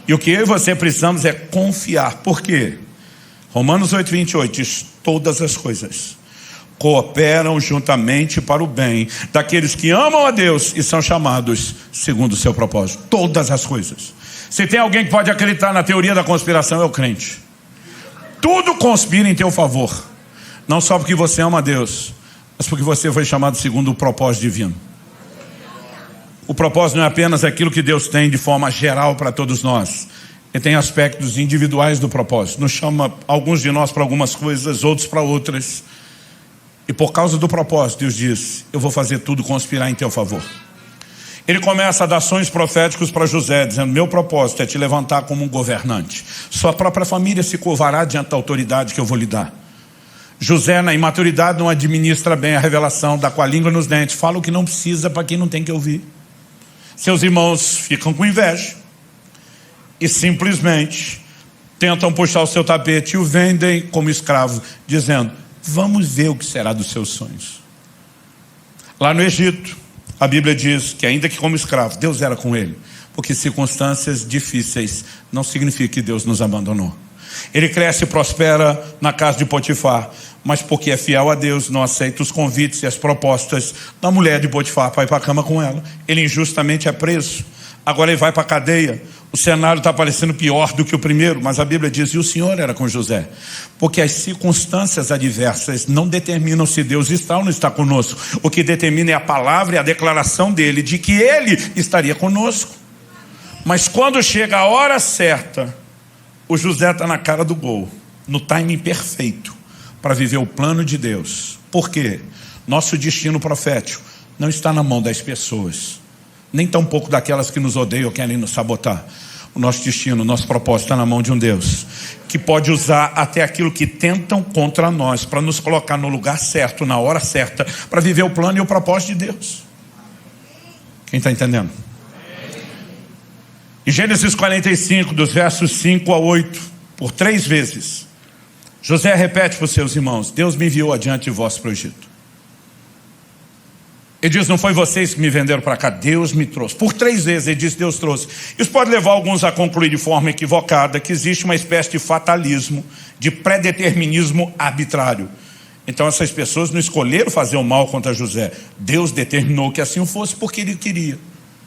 E o que eu e você precisamos é confiar. Por quê? Romanos 8:28 diz: todas as coisas cooperam juntamente para o bem daqueles que amam a Deus e são chamados segundo o seu propósito. Todas as coisas. Se tem alguém que pode acreditar na teoria da conspiração, é o crente. Tudo conspira em teu favor. Não só porque você ama a Deus, mas porque você foi chamado segundo o propósito divino. O propósito não é apenas aquilo que Deus tem de forma geral para todos nós. Ele tem aspectos individuais do propósito. Nos chama alguns de nós para algumas coisas, outros para outras. E por causa do propósito, Deus diz: eu vou fazer tudo conspirar em teu favor. Ele começa a dar sonhos proféticos para José, dizendo: meu propósito é te levantar como um governante. Sua própria família se curvará diante da autoridade que eu vou lhe dar. José, na imaturidade, não administra bem a revelação, dá com a língua nos dentes, fala o que não precisa para quem não tem que ouvir. Seus irmãos ficam com inveja e simplesmente tentam puxar o seu tapete e o vendem como escravo, dizendo: vamos ver o que será dos seus sonhos. Lá no Egito, a Bíblia diz que ainda que como escravo, Deus era com ele, porque circunstâncias difíceis não significa que Deus nos abandonou. Ele cresce e prospera na casa de Potifar, mas porque é fiel a Deus, não aceita os convites e as propostas da mulher de Potifar para ir para a cama com ela. Ele injustamente é preso, agora ele vai para a cadeia. O cenário está parecendo pior do que o primeiro, mas a Bíblia diz: e o Senhor era com José. Porque as circunstâncias adversas não determinam se Deus está ou não está conosco. O que determina é a palavra e a declaração dele de que ele estaria conosco. Mas quando chega a hora certa, o José está na cara do gol, no timing perfeito, para viver o plano de Deus. Por quê? Nosso destino profético não está na mão das pessoas, nem tampouco daquelas que nos odeiam ou querem nos sabotar. O nosso destino, o nosso propósito está na mão de um Deus que pode usar até aquilo que tentam contra nós para nos colocar no lugar certo, na hora certa, para viver o plano e o propósito de Deus. Quem está entendendo? Em Gênesis 45, dos versos 5 a 8, por 3 vezes, José repete para os seus irmãos: Deus me enviou adiante de vós para o Egito. Ele diz: não foi vocês que me venderam para cá, Deus me trouxe. Por 3 vezes ele diz: Deus trouxe. Isso pode levar alguns a concluir de forma equivocada que existe uma espécie de fatalismo, de predeterminismo arbitrário. Então essas pessoas não escolheram fazer o mal contra José. Deus determinou que assim fosse porque ele queria.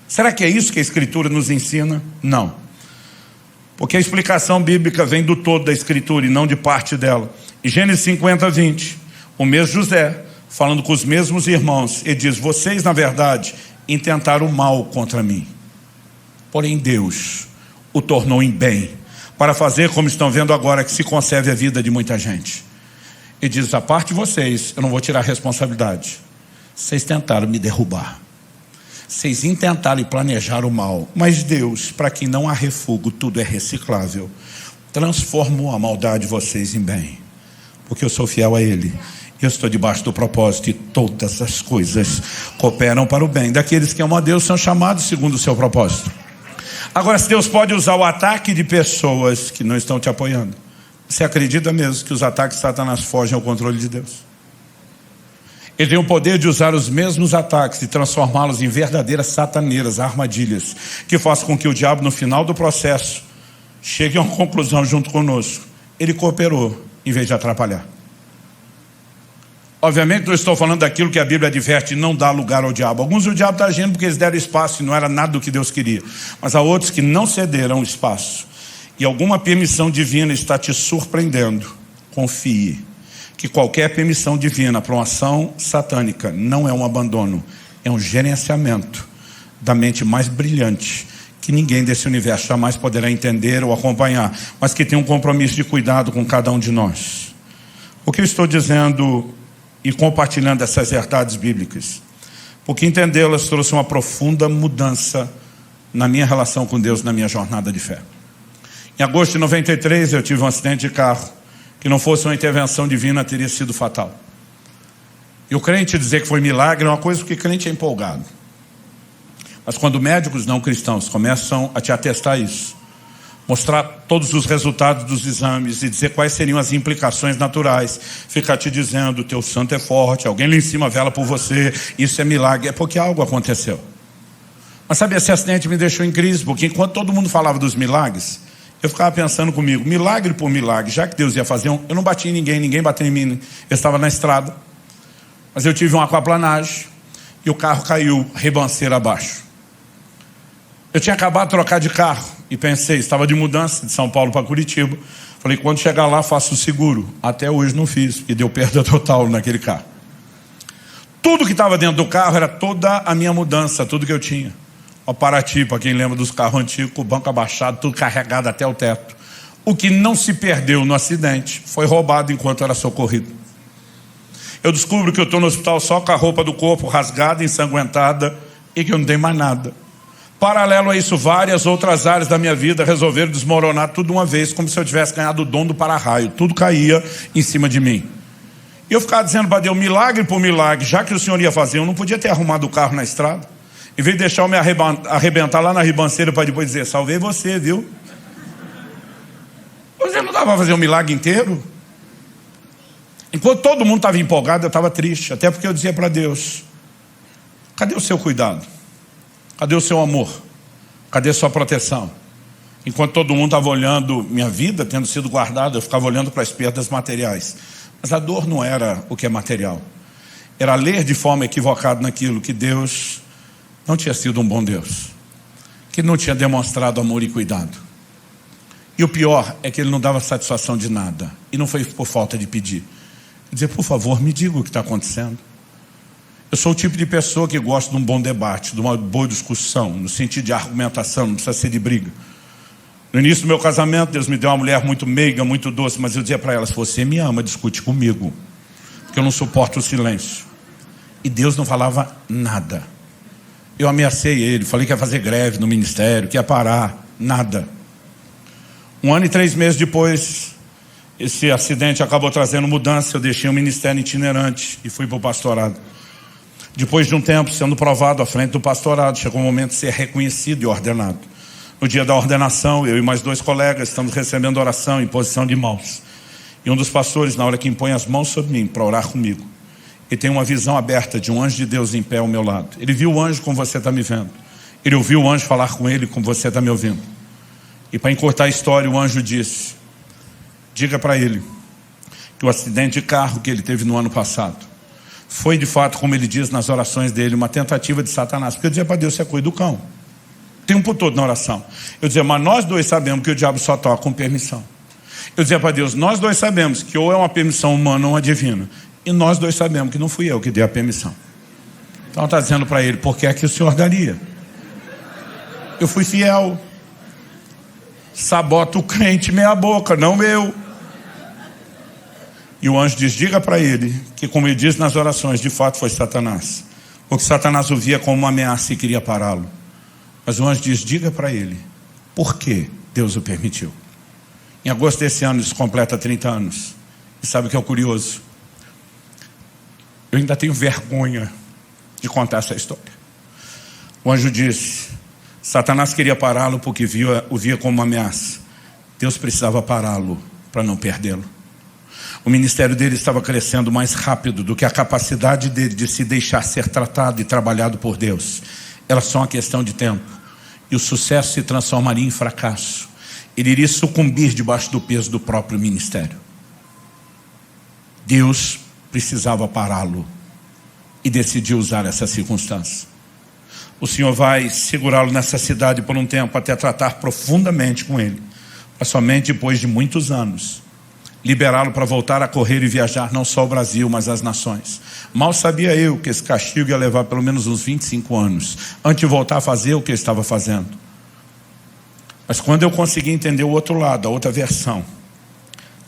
Será que é isso que a Escritura nos ensina? Não. Porque a explicação bíblica vem do todo da Escritura e não de parte dela. Em Gênesis 50, 20, o mesmo José, falando com os mesmos irmãos, ele diz: vocês na verdade intentaram o mal contra mim, porém Deus o tornou em bem, para fazer como estão vendo agora, que se conserve a vida de muita gente. Ele diz: a parte de vocês, eu não vou tirar a responsabilidade. Vocês tentaram me derrubar, vocês intentaram e planejaram o mal, mas Deus, para quem não há refúgio, tudo é reciclável, transformou a maldade de vocês em bem, porque eu sou fiel a Ele. Eu estou debaixo do propósito e todas as coisas cooperam para o bem daqueles que amam a Deus, são chamados segundo o seu propósito. Agora, se Deus pode usar o ataque de pessoas que não estão te apoiando, você acredita mesmo que os ataques de Satanás fogem ao controle de Deus? Ele tem o poder de usar os mesmos ataques e transformá-los em verdadeiras sataneiras, armadilhas, que façam com que o diabo, no final do processo, chegue a uma conclusão junto conosco: ele cooperou em vez de atrapalhar. Obviamente não estou falando daquilo que a Bíblia adverte: não dá lugar ao diabo. Alguns o diabo está agindo porque eles deram espaço e não era nada do que Deus queria. Mas há outros que não cederam espaço. E alguma permissão divina está te surpreendendo. Confie que qualquer permissão divina para uma ação satânica não é um abandono, é um gerenciamento da mente mais brilhante, que ninguém desse universo jamais poderá entender ou acompanhar, mas que tem um compromisso de cuidado com cada um de nós. O que eu estou dizendo e compartilhando essas verdades bíblicas, porque entendê-las trouxe uma profunda mudança na minha relação com Deus, na minha jornada de fé. Em agosto de 93 eu tive um acidente de carro, que não fosse uma intervenção divina teria sido fatal. E o crente dizer que foi milagre é uma coisa, porque crente é empolgado. Mas quando médicos não cristãos começam a te atestar isso, mostrar todos os resultados dos exames e dizer quais seriam as implicações naturais, ficar te dizendo: teu santo é forte, alguém lá em cima vela por você, isso é milagre, é porque algo aconteceu. Mas sabe, esse acidente me deixou em crise, porque enquanto todo mundo falava dos milagres, eu ficava pensando comigo: milagre por milagre, já que Deus ia fazer um, eu não bati em ninguém, ninguém bateu em mim, eu estava na estrada, mas eu tive uma aquaplanagem e o carro caiu ribanceira abaixo. Eu tinha acabado de trocar de carro e pensei, estava de mudança de São Paulo para Curitiba, falei: quando chegar lá faço o seguro. Até hoje não fiz, e deu perda total naquele carro. Tudo que estava dentro do carro era toda a minha mudança, tudo que eu tinha. O Paraty, para quem lembra dos carros antigos, com o banco abaixado, tudo carregado até o teto. O que não se perdeu no acidente foi roubado enquanto era socorrido. Eu descubro que eu estou no hospital só com a roupa do corpo rasgada, ensanguentada, e que eu não tenho mais nada. Paralelo a isso, várias outras áreas da minha vida resolveram desmoronar tudo de uma vez, como se eu tivesse ganhado o dom do para-raio. Tudo caía em cima de mim. E eu ficava dizendo para Deus, milagre por milagre, já que o Senhor ia fazer, eu não podia ter arrumado o carro na estrada. Em vez de deixar eu me arrebentar lá na ribanceira para depois dizer, salvei você, viu? Você não dava para fazer um milagre inteiro? Enquanto todo mundo estava empolgado, eu estava triste. Até porque eu dizia para Deus, cadê o seu cuidado? Cadê o seu amor? Cadê a sua proteção? Enquanto todo mundo estava olhando minha vida, tendo sido guardada, eu ficava olhando para as perdas materiais. Mas a dor não era o que é material. Era ler de forma equivocada naquilo que Deus não tinha sido um bom Deus. Que não tinha demonstrado amor e cuidado. E o pior é que ele não dava satisfação de nada. E não foi por falta de pedir. Dizer, por favor, me diga o que está acontecendo. Eu sou o tipo de pessoa que gosta de um bom debate, de uma boa discussão, no sentido de argumentação, não precisa ser de briga. No início do meu casamento, Deus me deu uma mulher muito meiga, muito doce, mas eu dizia para ela, se você me ama, discute comigo, porque eu não suporto o silêncio. E Deus não falava nada. Eu ameacei ele, falei que ia fazer greve no ministério, que ia parar, nada. 1 ano e 3 meses depois, esse acidente acabou trazendo mudança, eu deixei o ministério itinerante e fui para o pastorado. Depois de um tempo sendo provado à frente do pastorado, chegou o momento de ser reconhecido e ordenado. No dia da ordenação, eu e mais 2 colegas estamos recebendo oração em posição de mãos. E um dos pastores, na hora que impõe as mãos sobre mim para orar comigo, ele tem uma visão aberta de um anjo de Deus em pé ao meu lado. Ele viu o anjo como você está me vendo. Ele ouviu o anjo falar com ele como você está me ouvindo. E para encurtar a história, o anjo disse, diga para ele que o acidente de carro que ele teve no ano passado foi de fato, como ele diz nas orações dele, uma tentativa de Satanás. Porque eu dizia para Deus, você é coisa do cão. O tempo todo na oração. Eu dizia, mas nós 2 sabemos que o diabo só toca com permissão. Eu dizia para Deus, nós 2 sabemos que ou é uma permissão humana ou uma divina. E nós 2 sabemos que não fui eu que dei a permissão. Então está dizendo para ele, por que é que o senhor daria? Eu fui fiel. Sabota o crente meia boca, não eu. E o anjo diz, diga para ele que, como ele diz nas orações, de fato foi Satanás. Porque Satanás o via como uma ameaça e queria pará-lo. Mas o anjo diz, diga para ele por que Deus o permitiu. Em agosto desse ano, isso completa 30 anos. E sabe o que é o curioso? Eu ainda tenho vergonha de contar essa história. O anjo disse, Satanás queria pará-lo porque o via como uma ameaça. Deus precisava pará-lo para não perdê-lo. O ministério dele estava crescendo mais rápido do que a capacidade dele de se deixar ser tratado e trabalhado por Deus. Era só uma questão de tempo. E o sucesso se transformaria em fracasso. Ele iria sucumbir debaixo do peso do próprio ministério. Deus precisava pará-lo e decidiu usar essa circunstância. O Senhor vai segurá-lo nessa cidade por um tempo até tratar profundamente com ele, para somente depois de muitos anos liberá-lo para voltar a correr e viajar não só ao Brasil, mas às nações. Mal sabia eu que esse castigo ia levar pelo menos uns 25 anos antes de voltar a fazer o que ele estava fazendo. Mas quando eu consegui entender o outro lado, a outra versão,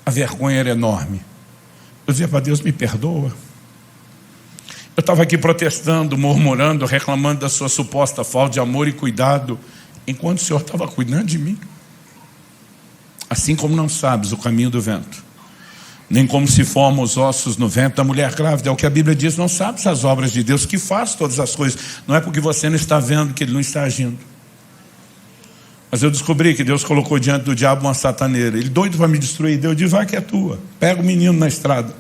a vergonha era enorme. Eu dizia para Deus, me perdoa. Eu estava aqui protestando, murmurando, reclamando da sua suposta falta de amor e cuidado, enquanto o Senhor estava cuidando de mim. Assim como não sabes o caminho do vento, nem como se formam os ossos no ventre da mulher grávida, é o que a Bíblia diz, não sabes as obras de Deus, que faz todas as coisas. Não é porque você não está vendo que Ele não está agindo. Mas eu descobri que Deus colocou diante do diabo uma sataneira. Ele doido para me destruir, Deus diz, vai que é tua. Pega o menino na estrada.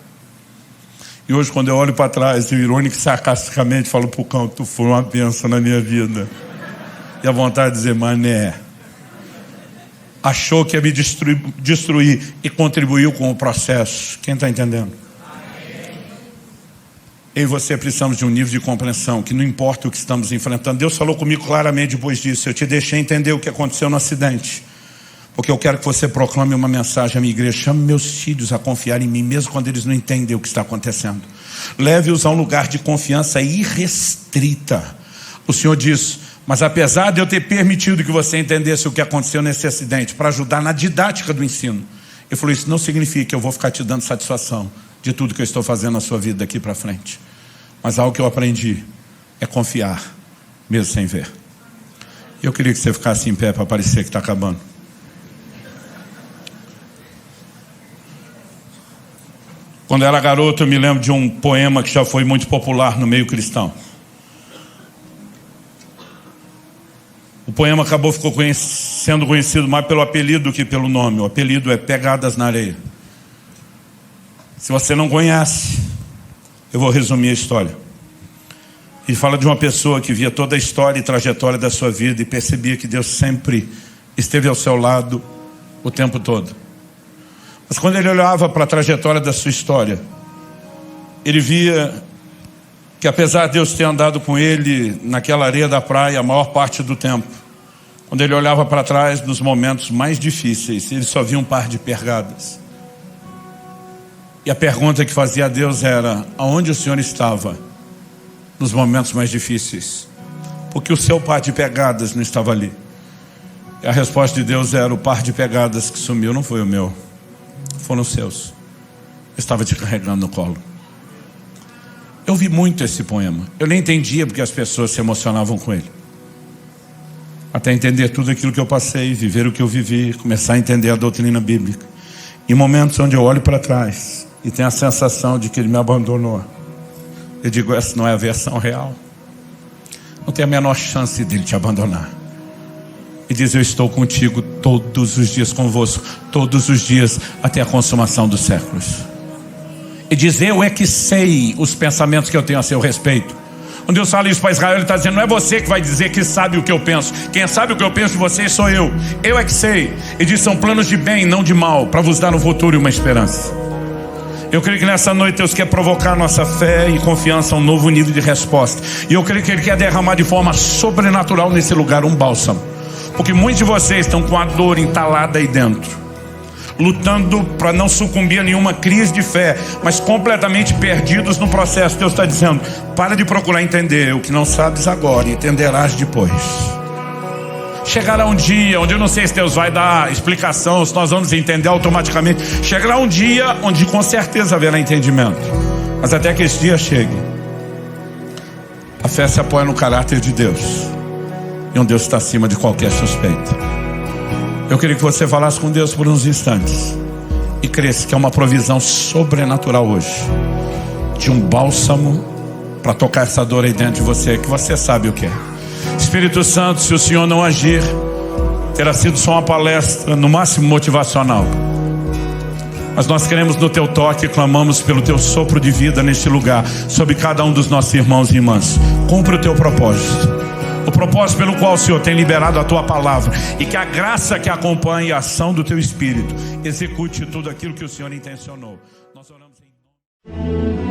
E hoje, quando eu olho para trás, eu irônico e sarcasticamente falo para o cão, tu foi uma bênção na minha vida. E a vontade de dizer, mané, achou que ia me destruir e contribuiu com o processo. Quem está entendendo? Eu e você precisamos de um nível de compreensão que não importa o que estamos enfrentando. Deus falou comigo claramente depois disso. Eu te deixei entender o que aconteceu no acidente, porque eu quero que você proclame uma mensagem à minha igreja. Chame meus filhos a confiar em mim, mesmo quando eles não entendem o que está acontecendo. Leve-os a um lugar de confiança irrestrita. O Senhor diz, mas apesar de eu ter permitido que você entendesse o que aconteceu nesse acidente, para ajudar na didática do ensino, Ele falou, isso não significa que eu vou ficar te dando satisfação de tudo que eu estou fazendo na sua vida daqui para frente. Mas algo que eu aprendi é confiar, mesmo sem ver. Eu queria que você ficasse em pé para parecer que está acabando. Quando eu era garoto, eu me lembro de um poema que já foi muito popular no meio cristão. O poema ficou sendo conhecido mais pelo apelido do que pelo nome. O apelido é Pegadas na Areia. Se você não conhece, eu vou resumir a história. Ele fala de uma pessoa que via toda a história e trajetória da sua vida e percebia que Deus sempre esteve ao seu lado o tempo todo. Mas quando ele olhava para a trajetória da sua história, ele via que apesar de Deus ter andado com ele naquela areia da praia a maior parte do tempo, quando ele olhava para trás nos momentos mais difíceis, ele só via um par de pegadas. E a pergunta que fazia a Deus era: aonde o Senhor estava nos momentos mais difíceis? Porque o seu par de pegadas não estava ali. E a resposta de Deus era: o par de pegadas que sumiu não foi o meu, foram os seus. Eu estava te carregando no colo. Eu vi muito esse poema. Eu nem entendia porque as pessoas se emocionavam com ele. Até entender tudo aquilo que eu passei, viver o que eu vivi, começar a entender a doutrina bíblica. Em momentos onde eu olho para trás e tenho a sensação de que ele me abandonou, eu digo: essa não é a versão real. Não tem a menor chance dele te abandonar. E diz: eu estou contigo todos os dias, convosco, todos os dias, até a consumação dos séculos. E diz: eu é que sei os pensamentos que eu tenho a seu respeito. Quando Deus fala isso para Israel, ele está dizendo: não é você que vai dizer que sabe o que eu penso. Quem sabe o que eu penso de vocês sou eu. Eu é que sei. E diz: são planos de bem, não de mal, para vos dar um futuro e uma esperança. Eu creio que nessa noite Deus quer provocar nossa fé e confiança a um novo nível de resposta. E eu creio que Ele quer derramar de forma sobrenatural nesse lugar um bálsamo. Porque muitos de vocês estão com a dor entalada aí dentro, lutando para não sucumbir a nenhuma crise de fé, mas completamente perdidos no processo. Deus está dizendo: para de procurar entender o que não sabes agora, entenderás depois. Chegará um dia onde eu não sei se Deus vai dar explicação, se nós vamos entender automaticamente. Chegará um dia onde com certeza haverá entendimento. Mas até que esse dia chegue, a fé se apoia no caráter de Deus. E um Deus está acima de qualquer suspeita. Eu queria que você falasse com Deus por uns instantes e cresce que é uma provisão sobrenatural hoje, de um bálsamo para tocar essa dor aí dentro de você, que você sabe o que é. Espírito Santo, se o Senhor não agir, terá sido só uma palestra, no máximo motivacional. Mas nós queremos no teu toque e clamamos pelo teu sopro de vida neste lugar, sobre cada um dos nossos irmãos e irmãs. Cumpre o teu propósito, o propósito pelo qual o Senhor tem liberado a tua palavra, e que a graça que acompanhe a ação do teu Espírito execute tudo aquilo que o Senhor intencionou. Nós oramos em nome...